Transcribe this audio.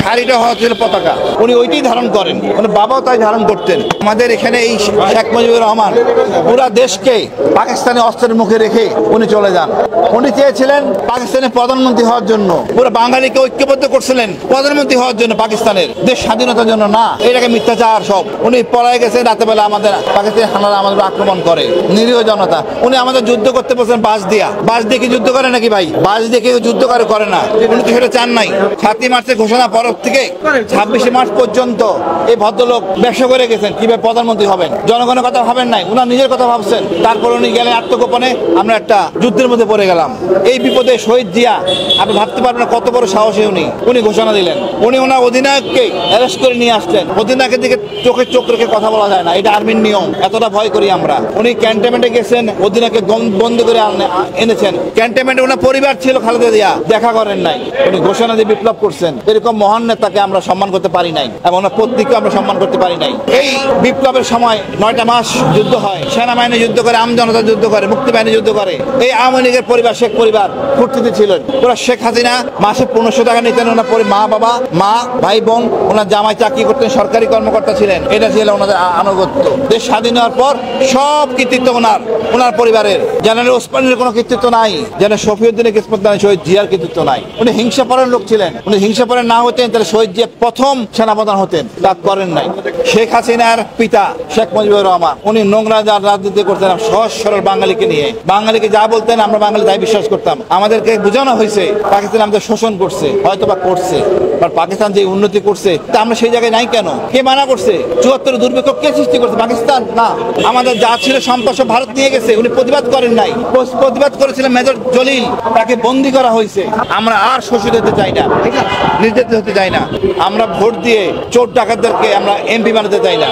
শাড়িটা হচ্ছিল পতাকা, উনি ওইটাই ধারণ করেন, উনি বাবাও তাই ধারণ করতেন। আমাদের এখানে এই শেখ মুজিবুর রহমান পুরা দেশকে পাকিস্তানি অস্ত্রের মুখে রেখে উনি চলে যান। উনি চেয়েছিলেন পাকিস্তানের প্রধানমন্ত্রী হওয়ার জন্য, পুরো বাঙালিকে ঐক্যবদ্ধ করছিলেন প্রধানমন্ত্রী হওয়ার জন্য, পাকিস্তানের দেশ স্বাধীনতার জন্য না। এটাকে মিথ্যাচার সব। উনি পলায় গেছেন রাতে বেলা, আমাদের পাকিস্তানি হানারা আমাদের আক্রমণ করে, নিরীহ জনতা। উনি আমাদের যুদ্ধ করতে বলছেন বাস দিয়া। বাস দিয়ে কি যুদ্ধ করে নাকি ভাই? বাস দিয়ে কেউ যুদ্ধ করে না। উনি তো সেটা চান নাই। 7ই মার্চের ঘোষণা পরব থেকে 26শে মার্চ পর্যন্ত এই ভদ্রলোক ব্যবসা করে গেছেন কিভাবে প্রধানমন্ত্রী হবেন। জনগণের কথা ভাবেন নাই, উনার নিজের কথা ভাবছেন। তারপর উনি গেলেন আত্মগোপনে, আমরা একটা যুদ্ধের মধ্যে পড়ে গেলাম। এই বিপদে শহীদ জিয়া, আপনি ভাবতে পারবেন না কত বড় সাহসী উনি ঘোষণা দিলেন। উনি ওনার অধিনায়ককে অ্যারেস্ট করে নিয়ে আসলেন। অধিনায়কের দিকে চোখে চোখ রেখে কথা বলা যায় না, এটা আর্মির নিয়ম। এতটা ভয় করি আমরা। উনি ক্যান্টনমেন্টে গেছেন, অধিনায়ককে বন্দি করে এনেছেন। ক্যান্টনমেন্টে ওনার পরিবার ছিল, খালেদা জিয়া দেখা করেন নাই। উনি ঘোষণা দিয়ে বিপ্লব করছেন। এরকম মহান নেতাকে আমরা সম্মান করতে পারি নাই, এবং ওনার পত্নীকে আমরা সম্মান করতে পারি নাই। এই বিপ্লবের সময় 9টা মাস যুদ্ধ হয়, সেনাবাহিনী যুদ্ধ করে, আম জনতা যুদ্ধ করে, মুক্তি বাহিনী যুদ্ধ করে। এই আওয়ামী লীগের পরিবার, শেখ পরিবার ফুর্তিতে ছিলেন। পুরো শেখ হাসিনা মাসে 1500 টাকা নিতেন। ওনার পরে মা বাবা, মা ভাই বোন, ওনার জামাই চাকরি করতেন, সরকারি কর্মকর্তা ছিলেন। এটা ছিল ওনাদের আনুগত্য। দেশ স্বাধীন হওয়ার পর সব কৃতিত্ব ওনার পরিবারের। জেনারেল ওসমানের কোনো কৃতিত্ব নাই, জেনারেল শফিউদ্দিনের কৃতিত্ব নাই, শহীদ জিয়ার কৃতিত্ব নাই। উনি হিংসাপরের লোক ছিলেন। উনি হিংসাপরের না হতেন তাহলে শহীদ জিয়া প্রথম সেনাপ্রধান হতেন, তা করেন নাই। শেখ হাসিনার পিতা শেখ মুজিবুর রহমান, উনি নোংরা রাজনীতি করতেন সহজ সরল বাঙালিকে নিয়ে। বাঙালিকে যা বলতেন আমরা বাঙালি তাই বিশ্বাস করতাম। আমাদেরকে বোঝানো হয়েছে পাকিস্তান আমাদের শোষণ করছে, হয়তো বা করছে, পাকিস্তান যে উন্নতি করছে তা আমরা সেই জায়গায় নাই কেন? কে মানা করছে? 74 দুর্ভিক্ষ কে সৃষ্টি করছে? পাকিস্তান না। আমাদের যা ছিল সম্পদ সব ভারত নিয়ে গেছে। উনি প্রতিবাদ করেন নাই। প্রতিবাদ করেছিলেন মেজর জলিল, তাকে বন্দী করা হয়েছে। আমরা আর শোষিত হতে চাই না, নির্যাতিত হতে চাই না। আমরা ভোট দিয়ে চোর ডাকাতদেরকে আমরা এমপি বানাতে চাই না।